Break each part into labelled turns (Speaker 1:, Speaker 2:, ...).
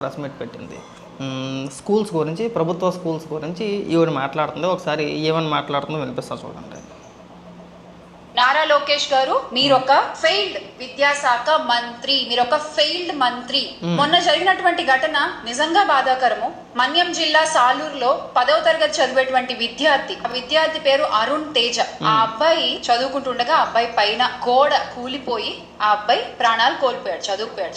Speaker 1: Press meet పెట్టింది. Schools గురించి, ప్రభుత్వ స్కూల్స్ గురించి ఈవిడ మాట్లాడుతుంది. ఒకసారి ఏమని మాట్లాడుతుందో వినిపిస్తా చూడండి.
Speaker 2: నారా లోకేష్ గారు, మీరొక ఫెయిల్డ్ విద్యాశాఖ మంత్రి, మీరొక ఫెయిల్డ్ మంత్రి. మొన్న జరిగినటువంటి ఘటన నిజంగా బాధాకరము. మన్యం జిల్లా సాలూరులో 10వ తరగతి చదివేటువంటి విద్యార్థి పేరు అరుణ్ తేజ. ఆ అబ్బాయి చదువుకుంటుండగా ఆ అబ్బాయి పైన గోడ కూలిపోయి ఆ అబ్బాయి ప్రాణాలు కోల్పోయాడు.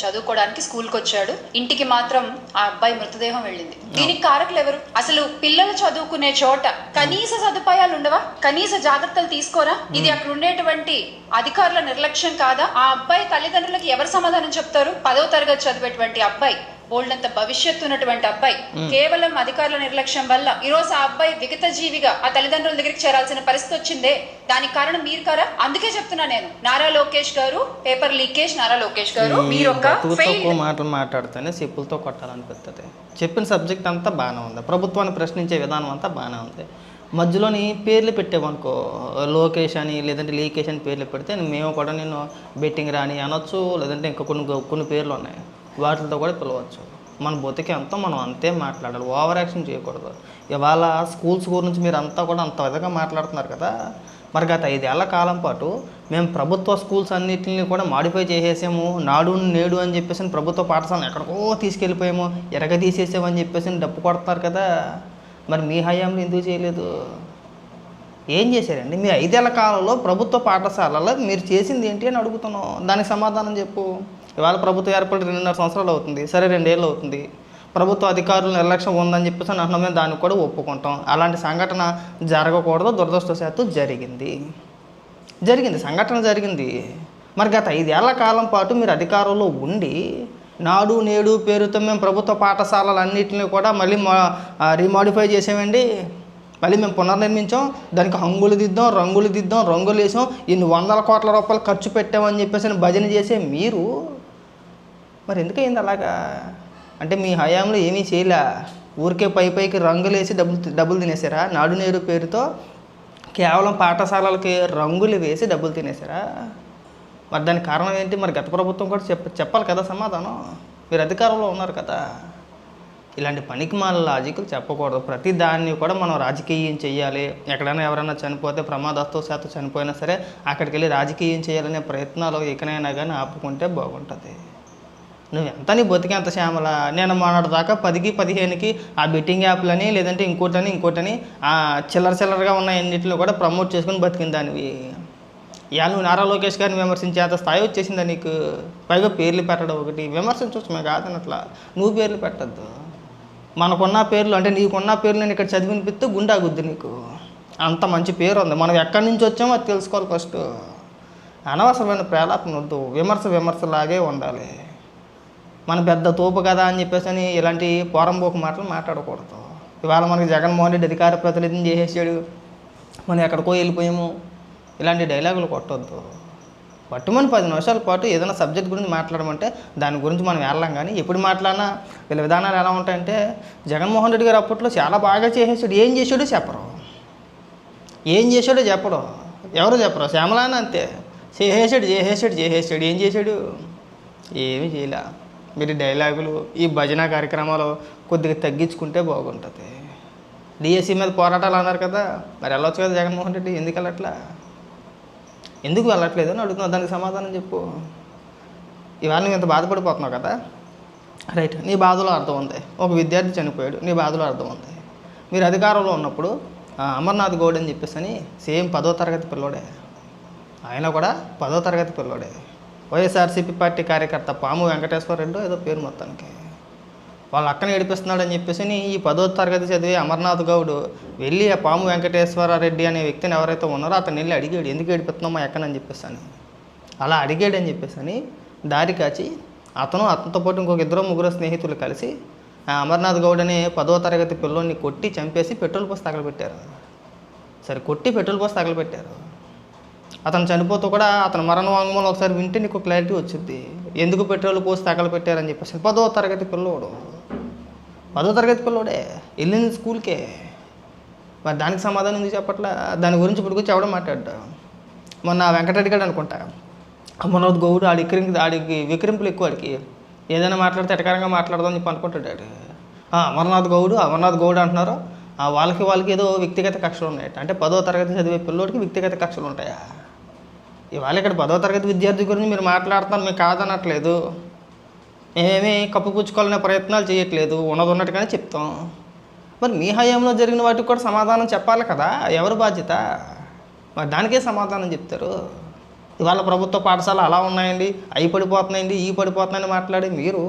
Speaker 2: చదువుకోవడానికి స్కూల్కి వచ్చాడు. ఇంటికి మాత్రం ఆ అబ్బాయి మృతదేహం వెళ్ళింది. దీనికి కారకులు ఎవరు? అసలు పిల్లలు చదువుకునే చోట కనీస సదుపాయాలు ఉండవా? కనీస జాగ్రత్తలు తీసుకోరా? ఇది అక్కడ ఉండేటువంటి అధికారుల నిర్లక్ష్యం కాదా? ఆ అబ్బాయి తల్లిదండ్రులకి ఎవరు సమాధానం చెప్తారు? 10వ తరగతి చదివేటువంటి అబ్బాయి, బోల్డంత భవిష్యత్తు ఉన్నటువంటి అబ్బాయి, కేవలం అధికారుల నిర్లక్ష్యం వల్ల ఈరోజు ఆ అబ్బాయి విగత జీవిగా ఆ తల్లిదండ్రుల దగ్గరికి చేరాల్సిన పరిస్థితి వచ్చిందే. దానికి కారణం మీరు కారా? అందుకే చెప్తున్నా నేను, నారా లోకేష్ గారు, పేపర్ లీకేజ్ నారా లోకేష్ గారు, మీరు ఒక
Speaker 1: మాటలు మాట్లాడితేనే సిప్పులతో కొట్టాలనిపిస్తుంది. చెప్పిన సబ్జెక్ట్ అంతా బాగానే ఉంది, ప్రభుత్వాన్ని ప్రశ్నించే విధానం అంతా బాగానే ఉంది. మధ్యలోని పేర్లు పెట్టామనుకో, లోకేష్ అని లేదంటే లీకేష్ అని పేర్లు పెడితే మేము కూడా నేను బెట్టింగ్ రాని అనొచ్చు, లేదంటే ఇంకా కొన్ని పేర్లు ఉన్నాయి, వాటితో కూడా పిలవచ్చు. మన బతికి అంతా మనం అంతే మాట్లాడాలి, ఓవర్ యాక్షన్ చేయకూడదు. ఇవాళ స్కూల్స్ గురించి మీరు అంతా కూడా అంత విధంగా మాట్లాడుతున్నారు కదా. మరి గత 5 ఏళ్ల కాలం పాటు మేము ప్రభుత్వ స్కూల్స్ అన్నింటినీ కూడా మాడిఫై చేసేసాము, నాడు నేడు అని చెప్పేసి ప్రభుత్వ పాఠశాలను ఎక్కడికో తీసుకెళ్ళిపోయాము, ఎరగ తీసేసామని చెప్పేసి డప్పు కొడతారు కదా. మరి మీ హయాంలో ఎందుకు చేయలేదు? ఏం చేశారండి మీ 5 ఏళ్ల కాలంలో ప్రభుత్వ పాఠశాలలో? మీరు చేసింది ఏంటి అని అడుగుతున్నాం, దానికి సమాధానం చెప్పు. ఇవాళ ప్రభుత్వం ఏర్పడి 2.5 సంవత్సరాలు అవుతుంది, సరే 2 ఏళ్ళు అవుతుంది. ప్రభుత్వ అధికారుల నిర్లక్ష్యం ఉందని చెప్పేసి అంటున్నామే, దానికి కూడా ఒప్పుకుంటాం. అలాంటి సంఘటన జరగకూడదు, దురదృష్టవశాత్తు జరిగింది. సంఘటన జరిగింది. మరి గత 5 ఏళ్ల కాలం పాటు మీరు అధికారంలో ఉండి నాడు నేడు పేరుతో మేము ప్రభుత్వ పాఠశాలలన్నింటినీ కూడా మళ్ళీ రీమాడిఫై చేసామండి, మళ్ళీ మేము పునర్నిర్మించాం, దానికి హంగులు దిద్దాం, రంగులు వేసాం, ఇన్ని 100 కోట్ల రూపాయలు ఖర్చు పెట్టామని చెప్పేసి భజన చేసే మీరు మరి ఎందుకయింది అలాగా? అంటే మీ హయాంలో ఏమీ చేయలే, ఊరికే పైకి రంగులు వేసి డబ్బులు తినేసారా? నాడు నేడు పేరుతో కేవలం పాఠశాలలకి రంగులు వేసి డబ్బులు తినేసారా? మరి దానికి కారణం ఏంటి? మరి గత ప్రభుత్వం కూడా చెప్పాలి కదా సమాధానం. మీరు అధికారంలో ఉన్నారు కదా. ఇలాంటి పనికి మాల లాజిక్లు చెప్పకూడదు. ప్రతి దాన్ని కూడా మనం రాజకీయం చేయాలి. ఎక్కడైనా ఎవరైనా చనిపోతే, ప్రమాదవశాత్తు చనిపోయినా సరే అక్కడికి వెళ్ళి రాజకీయం చేయాలనే ప్రయత్నాలు ఎక్కడైనా కానీ ఆపుకుంటే బాగుంటుంది. నువ్వు ఎంత నీ బతికి ఎంత శ్యామల. నేను మొన్నటిదాకా 10కి 15కి ఆ బెట్టింగ్ యాప్లని లేదంటే ఇంకోటని చిల్లరగా ఉన్న అన్నింటిని కూడా ప్రమోట్ చేసుకుని బతికిన దానివి. ఇవాళ నువ్వు నారా లోకేష్ గారిని విమర్శించే అంత స్థాయి వచ్చేసిందా నీకు? పైగా పేర్లు పెట్టడం ఒకటి. విమర్శించవచ్చు, మేము కాదనట్లా, నువ్వు పేర్లు పెట్టద్దు. మనకున్న పేర్లు అంటే నీకున్న పేర్లు నేను ఇక్కడ చదివినిపిస్తే గుండె ఆగుద్ది నీకు. అంత మంచి పేరు ఉంది. మనం ఎక్కడి నుంచి వచ్చామో అది తెలుసుకోవాలి ఫస్ట్. అనవసరమైన ప్రేలాపన వద్దు, విమర్శలాగే ఉండాలి. మన పెద్ద తోపు కదా అని చెప్పేసి అని ఇలాంటి పోరంబోకు మాటలు మాట్లాడకూడదు. ఇవాళ మనకి జగన్మోహన్ రెడ్డి అధికార ప్రతినిధిని చేసేసాడు, మనం ఎక్కడికో వెళ్ళిపోయాము, ఇలాంటి డైలాగులు కొట్టొద్దు. పట్టుమని 10 నిమిషాల పాటు ఏదైనా సబ్జెక్ట్ గురించి మాట్లాడమంటే దాని గురించి మనం వెళ్ళాం. కానీ ఎప్పుడు మాట్లాడినా వీళ్ళ విధానాలు ఎలా ఉంటాయంటే, జగన్మోహన్ రెడ్డి గారు అప్పట్లో చాలా బాగా చేసేసాడు, ఏం చేసాడో చెప్పరు, ఎవరు చెప్పరు. శ్యామలాన అంతే, చేసేసాడు, ఏం చేశాడు? ఏమీ చేయలే. మీరు డైలాగులు, ఈ భజన కార్యక్రమాలు కొద్దిగా తగ్గించుకుంటే బాగుంటుంది. డిఎస్సి మీద పోరాటాలు అన్నారు కదా, మరి వెళ్ళొచ్చు కదా జగన్మోహన్ రెడ్డి, ఎందుకు వెళ్ళట్లేదు అని అడుగుతున్నావు. దానికి సమాధానం చెప్పు. ఇవాళ నువ్వు ఇంత బాధపడిపోతున్నావు కదా, రైట్, నీ బాధలో అర్థం ఉంది. ఒక విద్యార్థి చనిపోయాడు, నీ బాధలో అర్థం ఉంది. మీరు అధికారంలో ఉన్నప్పుడు అమర్నాథ్ గౌడ్ అని చెప్పేసి అని సేమ్ 10వ తరగతి పిల్లోడే, ఆయన కూడా 10వ తరగతి పిల్లోడే. వైఎస్ఆర్సీపీ పార్టీ కార్యకర్త పాము వెంకటేశ్వర రెడ్డి ఏదో పేరు, మొత్తానికి వాళ్ళ అక్కని ఏడిపిస్తున్నాడు అని చెప్పేసి ఈ 10వ తరగతి చదివి అమర్నాథ్ గౌడ్ వెళ్ళి ఆ పాము వెంకటేశ్వర రెడ్డి అనే వ్యక్తిని ఎవరైతే ఉన్నారో అతను వెళ్ళి అడిగాడు, ఎందుకు ఏడిపిస్తున్నామా ఎక్కనని చెప్పేసి అని. అలా అడిగాడని చెప్పేసి అని దారి కాచి అతనితో పాటు ఇంకొక 2-3 స్నేహితులు కలిసి అమర్నాథ్ గౌడ్ అనే 10వ తరగతి పిల్లోని కొట్టి చంపేసి పెట్రోల్ పోసి తగలబెట్టారు. అతను చనిపోతూ కూడా అతను మరణ వాంగ్మూలం ఒకసారి వింటే నీకు క్లారిటీ వచ్చింది, ఎందుకు పెట్రోల్ పోసి తగలబెట్టారని చెప్పేసి. 10వ తరగతి పిల్లోడే వెళ్ళింది స్కూల్కే. మరి దానికి సమాధానం ఎందుకు చెప్పట్లా? దాని గురించి ఇప్పుడు గురించి ఎవడో మాట్లాడ్డా. మొన్న వెంకటరెడ్డి గారు అనుకుంటా, అమర్నాథ్ గౌడ్ ఆడికి విక్రింపులు ఎక్కువ, ఆడికి ఏదైనా మాట్లాడితే ఎటకారంగా మాట్లాడదామని చెప్పి అనుకుంటాడు. అమర్నాథ్ గౌడ్ అంటున్నారు. వాళ్ళకి ఏదో వ్యక్తిగత కక్షలు ఉన్నాయట. అంటే 10వ తరగతి చదివే పిల్లోడికి వ్యక్తిగత కక్షలు ఉంటాయా? ఇవాళ ఇక్కడ 10వ తరగతి విద్యార్థి గురించి మీరు మాట్లాడుతున్నారు, మేము కాదనట్లేదు, మేమేమీ కప్పుపుచ్చుకోవాలనే ప్రయత్నాలు చేయట్లేదు, ఉన్నట్టుగానే చెప్తాం. మరి మీ హయాంలో జరిగిన వాటికి కూడా సమాధానం చెప్పాలి కదా, ఎవరు బాధ్యత? మరి దానికే సమాధానం చెప్తారు. ఇవాళ ప్రభుత్వ పాఠశాల అలా ఉన్నాయండి, అవి పడిపోతున్నాయండి, ఈ పడిపోతున్నాయని మాట్లాడి మీరు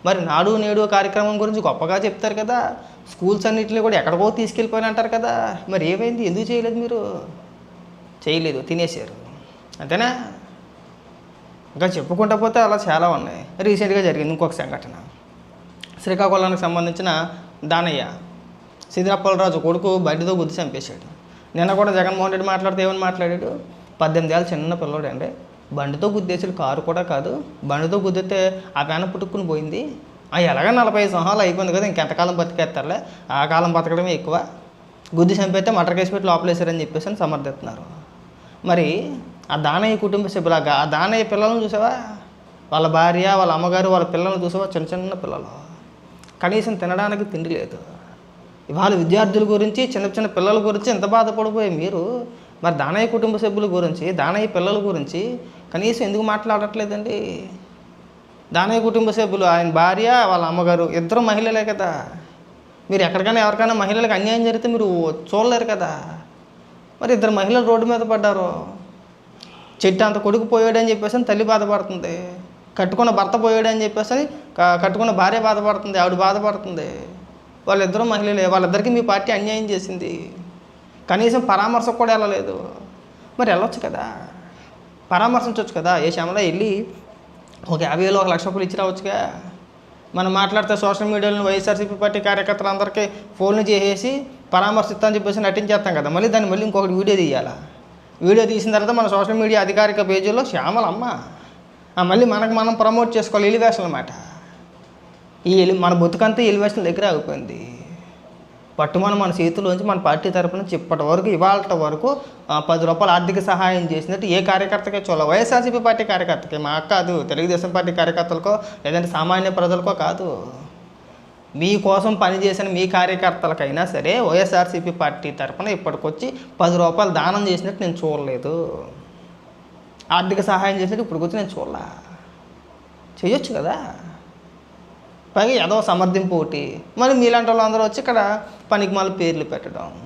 Speaker 1: మరి నాడు నేడు కార్యక్రమం గురించి గొప్పగా చెప్తారు కదా, స్కూల్స్ అన్నింటినీ కూడా ఎక్కడికో తీసుకెళ్ళిపోయిన అంటారు కదా, మరి ఏమైంది? ఎందుకు చేయలేదు? మీరు చేయలేదు, తినేసారు, అంతేనా? ఇంకా చెప్పుకుంటా పోతే అలా చాలా ఉన్నాయి. రీసెంట్గా జరిగింది ఇంకొక సంఘటన. శ్రీకాకుళానికి సంబంధించిన దానయ్య సిద్ధిరప్పలరాజు కొడుకు బండితో గుద్ది చంపేశాడు. నిన్న కూడా జగన్మోహన్ రెడ్డి మాట్లాడితే ఏమని మాట్లాడాడు? 18 ఏళ్ళ చిన్న పిల్లోడు అండి, బండితో గుద్దేసాడు, కారు కూడా కాదు, బండితో గుద్దితే ఆ పేన పుట్టుకుని పోయింది, ఎలాగ 45 సంవత్సరాలు అయిపోయింది కదా, ఇంకెంతకాలం బతికేస్తారులే, ఆ కాలం బతకడమే ఎక్కువ, గుద్ది చంపైతే మటర్ కేసు పెట్టి లోపలేసారని చెప్పేసి అని సమర్థిస్తున్నారు. మరి ఆ దానయ్య కుటుంబ సభ్యులాగా ఆ దానయ్య పిల్లలను చూసావా? వాళ్ళ భార్య, వాళ్ళ అమ్మగారు, వాళ్ళ పిల్లలను చూసావా? చిన్న చిన్న పిల్లలు, కనీసం తినడానికి తిండి లేదు. ఇవాళ విద్యార్థుల గురించి, చిన్న చిన్న పిల్లల గురించి ఎంత బాధపడిపోయి మీరు మరి దానయ్య కుటుంబ సభ్యుల గురించి, దానయ్య పిల్లల గురించి కనీసం ఎందుకు మాట్లాడట్లేదండి? దానయ్య కుటుంబ సభ్యులు, ఆయన భార్య, వాళ్ళ అమ్మగారు ఇద్దరు మహిళలే కదా. మీరు ఎక్కడికైనా ఎవరికైనా మహిళలకు అన్యాయం జరిగితే మీరు చూడలేరు కదా. మరి ఇద్దరు మహిళలు రోడ్డు మీద పడ్డారు. చెట్టు అంత కొడుకు పోయాడని చెప్పేసి తల్లి బాధపడుతుంది, కట్టుకున్న భర్త పోయాడని చెప్పేసి కట్టుకున్న భార్య బాధపడుతుంది, ఆవిడ బాధపడుతుంది. వాళ్ళిద్దరూ మహిళలే, వాళ్ళిద్దరికీ మీ పార్టీ అన్యాయం చేసింది, కనీసం పరామర్శకు కూడా వెళ్ళలేదు. మరి వెళ్ళొచ్చు కదా, పరామర్శించవచ్చు కదా. ఏ శ్యామలా వెళ్ళి ఒక 50,000 1 లక్ష రూపాయలు ఇచ్చి రావచ్చుగా. మనం మాట్లాడితే సోషల్ మీడియాలో వైఎస్ఆర్సీపీ పార్టీ కార్యకర్తలందరికీ ఫోన్లు చేసేసి పరామర్శిస్తామని చెప్పేసి నటించేస్తాం కదా, మళ్ళీ ఇంకొకటి వీడియో తీయాలా. వీడియో తీసిన తర్వాత మన సోషల్ మీడియా అధికారిక పేజీలో శ్యామలమ్మ మళ్ళీ మనం ప్రమోట్ చేసుకోవాలి. ఎలివేషన్ అన్నమాట. మన బతుకంతా ఎలివేషన్ దగ్గర ఆగిపోయింది. పట్టుమని మన చేతిలోంచి మన పార్టీ తరఫున ఇప్పటి వరకు ఇవాళ వరకు 10 రూపాయలు ఆర్థిక సహాయం చేసినట్టు ఏ కార్యకర్తకే చూడాలి. వైఎస్ఆర్సీపీ పార్టీ కార్యకర్తకి, మాకు కాదు, తెలుగుదేశం పార్టీ కార్యకర్తలకో లేదంటే సామాన్య ప్రజలకో కాదు, మీకోసం పనిచేసిన మీ కార్యకర్తలకైనా సరే వైఎస్ఆర్సీపీ పార్టీ తరఫున ఇప్పటికొచ్చి 10 రూపాయలు దానం చేసినట్టు నేను చూడలేదు. ఆర్థిక సహాయం చేసినట్టు ఇప్పటికొచ్చి నేను చూడలే. చేయొచ్చు కదా. పైగా ఏదో సమర్థింపు ఒకటి. మరి మీలాంటి వాళ్ళందరూ వచ్చి ఇక్కడ పనికి మళ్ళీ పేర్లు పెట్టడం,